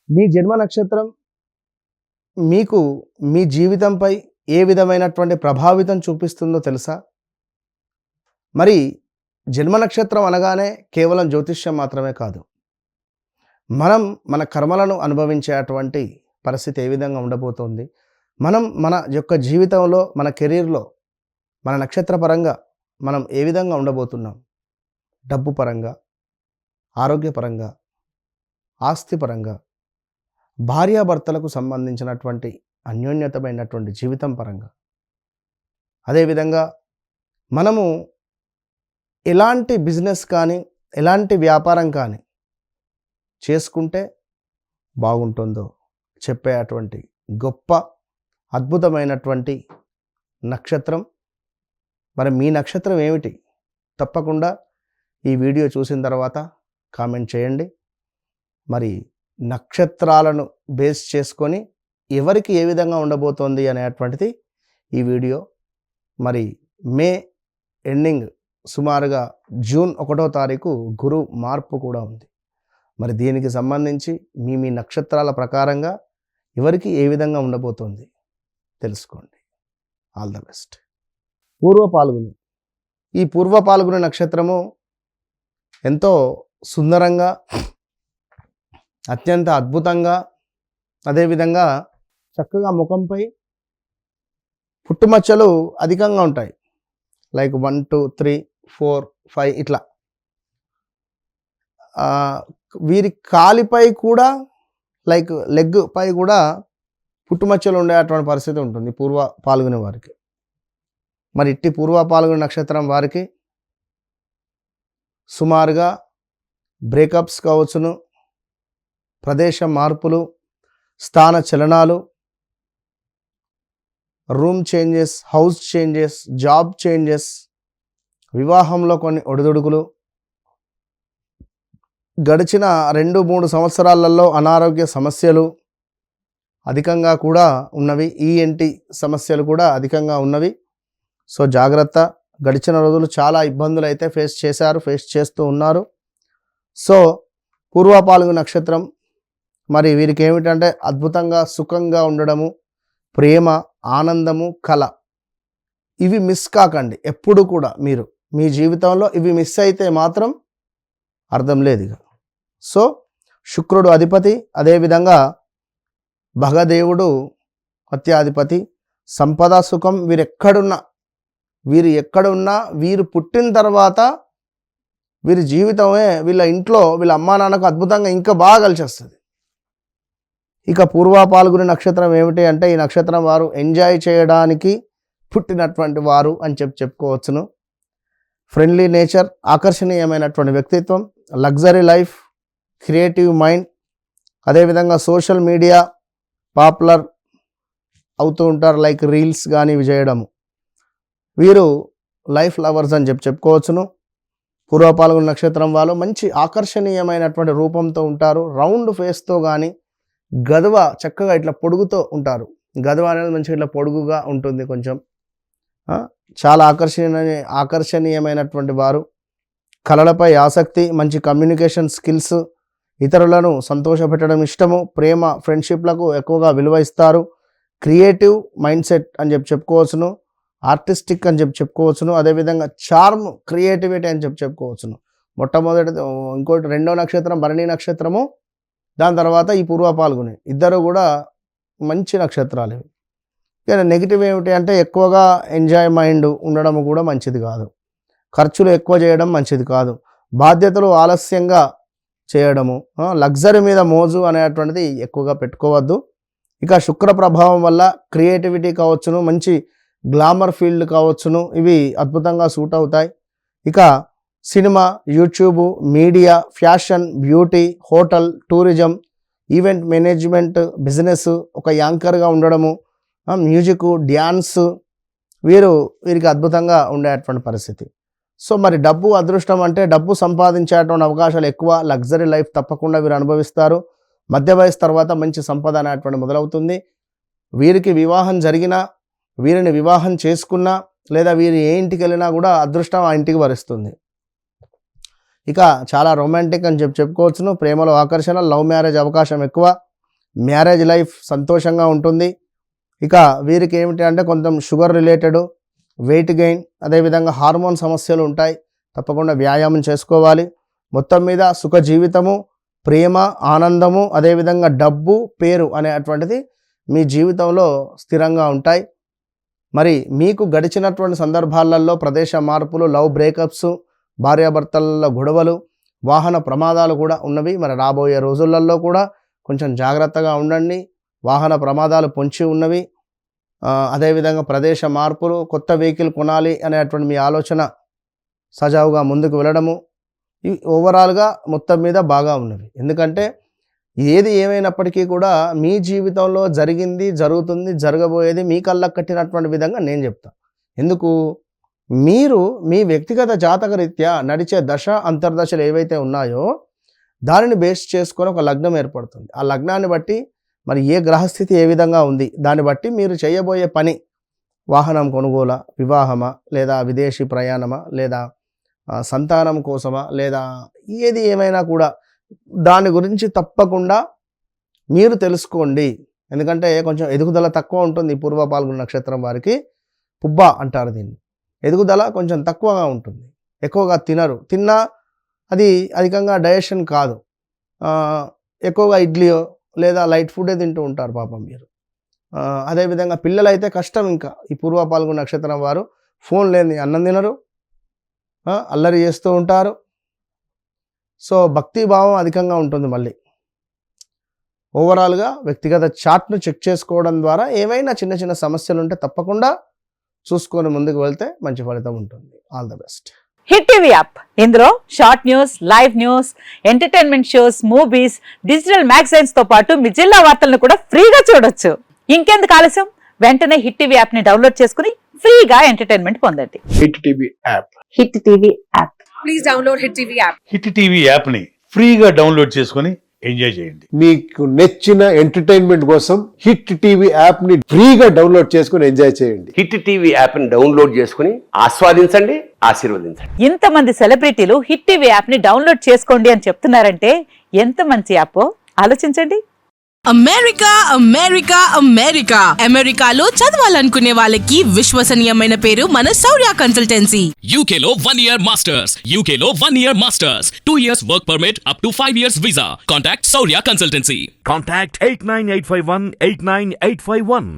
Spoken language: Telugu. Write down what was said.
మీ జన్మ నక్షత్రం మీకు మీ జీవితంపై ఏ విధమైనటువంటి ప్రభావితం చూపిస్తుందో తెలుసా? మరి జన్మ నక్షత్రం అనగానే కేవలం జ్యోతిష్యం మాత్రమే కాదు. మనం మన కర్మలను అనుభవించేటువంటి పరిస్థితి ఏ విధంగా ఉండబోతోంది? మనం మన యొక్క జీవితంలో, మన కెరీర్‌లో, మన నక్షత్ర పరంగా మనం ఏ విధంగా ఉండబోతున్నాం? డబ్బు పరంగా, ఆరోగ్యపరంగా, ఆస్తి పరంగా, భార్యాభర్తలకు సంబంధించినటువంటి అన్యోన్యతమైనటువంటి జీవితం పరంగా, అదేవిధంగా మనము ఎలాంటి బిజినెస్ కానీ, ఎలాంటి వ్యాపారం కానీ చేసుకుంటే బాగుంటుందో చెప్పేటువంటి గొప్ప అద్భుతమైనటువంటి నక్షత్రం. మరి మీ నక్షత్రం ఏమిటి? తప్పకుండా ఈ వీడియో చూసిన తర్వాత కామెంట్ చేయండి. మరి నక్షత్రాలను బేస్ చేసుకొని ఎవరికి ఏ విధంగా ఉండబోతోంది అనేటువంటిది ఈ వీడియో. మరి మే ఎండింగ్ సుమారుగా జూన్ 1వ తారీఖు గురు మార్పు కూడా ఉంది. మరి దీనికి సంబంధించి మీ నక్షత్రాల ప్రకారంగా ఎవరికి ఏ విధంగా ఉండబోతోంది తెలుసుకోండి. All the best. పూర్వ పాల్గొని, ఈ పూర్వ పాల్గొని నక్షత్రము ఎంతో సుందరంగా, అత్యంత అద్భుతంగా, అదేవిధంగా చక్కగా ముఖంపై పుట్టుమచ్చలు అధికంగా ఉంటాయి. లైక్ 1 2 3 4 5 ఇట్లా. వీరి కాలిపై కూడా, లైక్ లెగ్ పై కూడా పుట్టుమచ్చలు ఉండేటువంటి పరిస్థితి ఉంటుంది పూర్వ పాల్గొనే వారికి. మరి ఇట్టి పూర్వ పాల్గొనే నక్షత్రం వారికి సుమారుగా బ్రేకప్స్ కావచ్చును, ప్రదేశ మార్పులు, స్థాన చలనాలు, room changes, house changes, job changes, వివాహంలో కొన్ని ఒడిదుడుకులు, గడిచిన 2-3 సంవత్సరాలలో అనారోగ్య సమస్యలు అధికంగా కూడా ఉన్నవి. ఈఎన్టీ సమస్యలు కూడా అధికంగా ఉన్నవి. సో జాగ్రత్త. గడిచిన రోజులు చాలా ఇబ్బందులు అయితే ఫేస్ చేస్తూ ఉన్నారు. సో పూర్వ పాల్గొనే నక్షత్రం మరి వీరికి ఏమిటంటే అద్భుతంగా సుఖంగా ఉండడము, ప్రేమ, ఆనందము, కళ, ఇవి మిస్ కాకండి ఎప్పుడు కూడా. మీరు మీ జీవితంలో ఇవి మిస్ అయితే మాత్రం అర్థం లేదు ఇక. సో శుక్రుడు అధిపతి, అదేవిధంగా భగదేవుడు అత్యాధిపతి, సంపద, సుఖం. వీరు ఎక్కడున్నా వీరు పుట్టిన తర్వాత వీరి జీవితమే వీళ్ళ ఇంట్లో వీళ్ళ అమ్మా నాన్నకు అద్భుతంగా ఇంకా బాగా కలిసి వస్తుంది. ఇక పూర్వ పాల్గొనే నక్షత్రం ఏమిటి అంటే, ఈ నక్షత్రం వారు ఎంజాయ్ చేయడానికి పుట్టినటువంటి వారు అని చెప్పుకోవచ్చును. ఫ్రెండ్లీ నేచర్, ఆకర్షణీయమైనటువంటి వ్యక్తిత్వం, లగ్జరీ లైఫ్, క్రియేటివ్ మైండ్, అదేవిధంగా సోషల్ మీడియా పాపులర్ అవుతూ ఉంటారు. లైక్ రీల్స్ కానీ ఇవి చేయడము. వీరు లైఫ్ లవర్స్ అని చెప్పుకోవచ్చును. పూర్వ పాల్గొనే నక్షత్రం వాళ్ళు మంచి ఆకర్షణీయమైనటువంటి రూపంతో ఉంటారు. రౌండ్ ఫేస్తో కానీ, గదవ చక్కగా ఇట్లా పొడుగుతో ఉంటారు. గదవ అనేది మంచిగా ఇట్లా పొడుగుగా ఉంటుంది కొంచెం. చాలా ఆకర్షణీయమైనటువంటి వారు. కళలపై ఆసక్తి, మంచి కమ్యూనికేషన్ స్కిల్స్, ఇతరులను సంతోషపెట్టడం ఇష్టము, ప్రేమ, ఫ్రెండ్షిప్లకు ఎక్కువగా విలువ ఇస్తారు. క్రియేటివ్ మైండ్ సెట్ అని చెప్పుకోవచ్చును. ఆర్టిస్టిక్ అని చెప్పుకోవచ్చును. అదేవిధంగా చార్మ్, క్రియేటివిటీ అని చెప్పుకోవచ్చును. మొట్టమొదటి ఇంకోటి 2వ నక్షత్రం భరణి నక్షత్రము, దాని తర్వాత ఈ పూర్వ పాల్గొనే, ఇద్దరు కూడా మంచి నక్షత్రాలు ఇవి. కానీ నెగిటివ్ ఏమిటి అంటే ఎక్కువగా ఎంజాయ్ మైండ్ ఉండడం కూడా మంచిది కాదు. ఖర్చులు ఎక్కువ చేయడం మంచిది కాదు. బాధ్యతలు ఆలస్యంగా చేయడము, లగ్జరీ మీద మోజు అనేటువంటిది ఎక్కువగా పెట్టుకోవద్దు. ఇక శుక్ర ప్రభావం వల్ల క్రియేటివిటీ కావచ్చును, మంచి గ్లామర్ ఫీల్డ్ కావచ్చును, ఇవి అద్భుతంగా సూట్ అవుతాయి. ఇక cinema, YouTube, media, fashion, beauty, hotel, tourism, event management, business, ఒక యాంకర్గా ఉండడము, మ్యూజిక్, డ్యాన్స్, వీరికి అద్భుతంగా ఉండేటువంటి పరిస్థితి. సో మరి డబ్బు, అదృష్టం అంటే డబ్బు సంపాదించేటువంటి అవకాశాలు ఎక్కువ. లగ్జరీ లైఫ్ తప్పకుండా వీరు అనుభవిస్తారు. మధ్య వయసు తర్వాత మంచి సంపద అనేటువంటి మొదలవుతుంది. వీరికి వివాహం జరిగినా, వీరిని వివాహం చేసుకున్నా, లేదా వీరు ఏ ఇంటికి వెళ్ళినా కూడా అదృష్టం ఆ ఇంటికి వరిస్తుంది. ఇక చాలా రొమాంటిక్ అని చెప్పుకోవచ్చును. ప్రేమలో ఆకర్షణ, లవ్ మ్యారేజ్ అవకాశం ఎక్కువ. మ్యారేజ్ లైఫ్ సంతోషంగా ఉంటుంది. ఇక వీరికి ఏమిటి అంటే కొంచెం షుగర్ రిలేటెడ్, వెయిట్ గెయిన్, అదేవిధంగా హార్మోన్ సమస్యలు ఉంటాయి. తప్పకుండా వ్యాయామం చేసుకోవాలి. మొత్తం మీద సుఖ జీవితము, ప్రేమ, ఆనందము, అదేవిధంగా డబ్బు, పేరు అనేటువంటిది మీ జీవితంలో స్థిరంగా ఉంటాయి. మరి మీకు గడిచినటువంటి సందర్భాలలో ప్రదేశ మార్పులు, లవ్ బ్రేకప్స్, భార్యాభర్తలలో గొడవలు, వాహన ప్రమాదాలు కూడా ఉన్నవి. మరి రాబోయే రోజులలో కూడా కొంచెం జాగ్రత్తగా ఉండండి. వాహన ప్రమాదాలు పొంచి ఉన్నవి. అదేవిధంగా ప్రదేశ మార్పులు, కొత్త వెహికల్ కొనాలి అనేటువంటి మీ ఆలోచన సజావుగా ముందుకు వెళ్ళడము, ఇవి ఓవరాల్గా మొత్తం మీద బాగా ఉన్నవి. ఎందుకంటే ఏది ఏమైనప్పటికీ కూడా మీ జీవితంలో జరిగింది, జరుగుతుంది, జరగబోయేది మీ కళ్ళకు కట్టినటువంటి విధంగా నేను చెప్తాను. ఎందుకు? మీరు మీ వ్యక్తిగత జాతక రీత్యా నడిచే దశ అంతర్దశలు ఏవైతే ఉన్నాయో దానిని బేస్ చేసుకొని ఒక లగ్నం ఏర్పడుతుంది. ఆ లగ్నాన్ని బట్టి మరి ఏ గ్రహస్థితి ఏ విధంగా ఉంది దాన్ని బట్టి మీరు చేయబోయే పని, వాహనం కొనుగోలా, వివాహమా, లేదా విదేశీ ప్రయాణమా, లేదా సంతానం కోసమా, లేదా ఏది ఏమైనా కూడా దాని గురించి తప్పకుండా మీరు తెలుసుకోండి. ఎందుకంటే కొంచెం ఎదుగుదల తక్కువ ఉంటుంది. పూర్వ పాల్గొన నక్షత్రం వారికి పుబ్బ అంటారు దీన్ని. ఎదుగుదల కొంచెం తక్కువగా ఉంటుంది. ఎక్కువగా తినరు, తిన్నా అది అధికంగా డైజెషన్ కాదు. ఎక్కువగా ఇడ్లీయో లేదా లైట్ ఫుడే తింటూ ఉంటారు పాపం మీరు. అదేవిధంగా పిల్లలైతే కష్టం. ఇంకా ఈ పూర్వ పాల్గొన నక్షత్రం వారు ఫోన్ లేని అన్నం తినరు, అల్లరి చేస్తూ ఉంటారు. సో భక్తిభావం అధికంగా ఉంటుంది. మళ్ళీ ఓవరాల్గా వ్యక్తిగత చార్ట్ను చెక్ చేసుకోవడం ద్వారా ఏమైనా చిన్న చిన్న సమస్యలు ఉంటే తప్పకుండా చూసుకొని ముందుకు వెళ్తే మంచి ఫలితం ఉంటుంది. All the best. Hit TV app, ఇందులో short news, live news, entertainment shows, movies, digital magazines తో పాటు మీ జిల్లా వార్తలను కూడా ఫ్రీగా చూడొచ్చు. ఇంకెందుకు ఆలస్యం, వెంటనే హిట్ టీవీ యాప్ ని డౌన్లోడ్ చేసుకుని ఫ్రీగా ఎంటర్టైన్మెంట్ పొందండి. Hit TV app. Hit TV app. Please download hit TV app. Hit TV app ని ఫ్రీగా డౌన్లోడ్ చేసుకొని ఎంజాయ్ చేయండి. మీకు నచ్చిన ఎంటర్టైన్మెంట్ కోసం హిట్ టీవీ యాప్ ని ఫ్రీగా డౌన్లోడ్ చేసుకొని ఎంజాయ్ చేయండి. హిట్ టీవీ యాప్ ని డౌన్లోడ్ చేసుకుని ఆస్వాదించండి, ఆశీర్వదించండి. ఇంతమంది సెలబ్రిటీలు హిట్ టీవీ యాప్ ని డౌన్లోడ్ చేసుకోండి అని చెప్తున్నారంటే ఎంత మంచి యాప్ ఆలోచించండి. అమెరికా అమెరికా అమెరికా అమెరికాలో చదవాలనుకునే వాళ్ళకి విశ్వసనీయమైన పేరు మన శౌర్య కన్సల్టెన్సీ. UK లో 1 year masters, UK లో 1 year masters, 2 years work permit up to 5 years visa. Contact Saurya Consultancy. Contact 89851 89851.